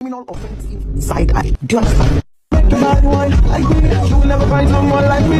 criminal offense inside eye. Do you understand? Bad boy, like me, you will never find someone like me.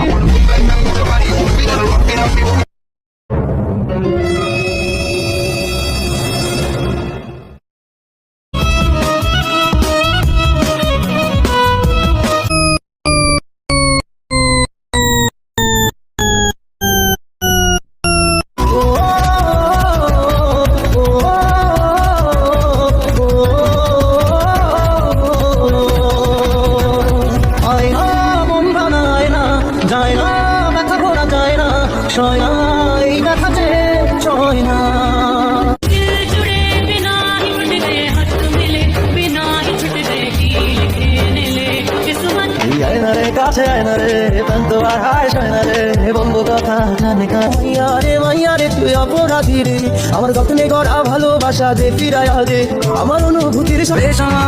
কাছে আয় না রে তন্ত আর হায় শোয় না রে বন্ধু কথা জানে কারে মাইয়া রে তুই অপরাধী রে আমার যত্নে করা ভালোবাসা দে ফিরায় দে আমার অনুভূতির বেশমা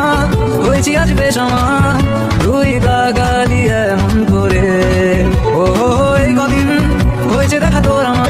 হয়েছি আজ বেশমা তুই গালি এমন করে ও এই কদিন হয়েছে দেখা তোর আমার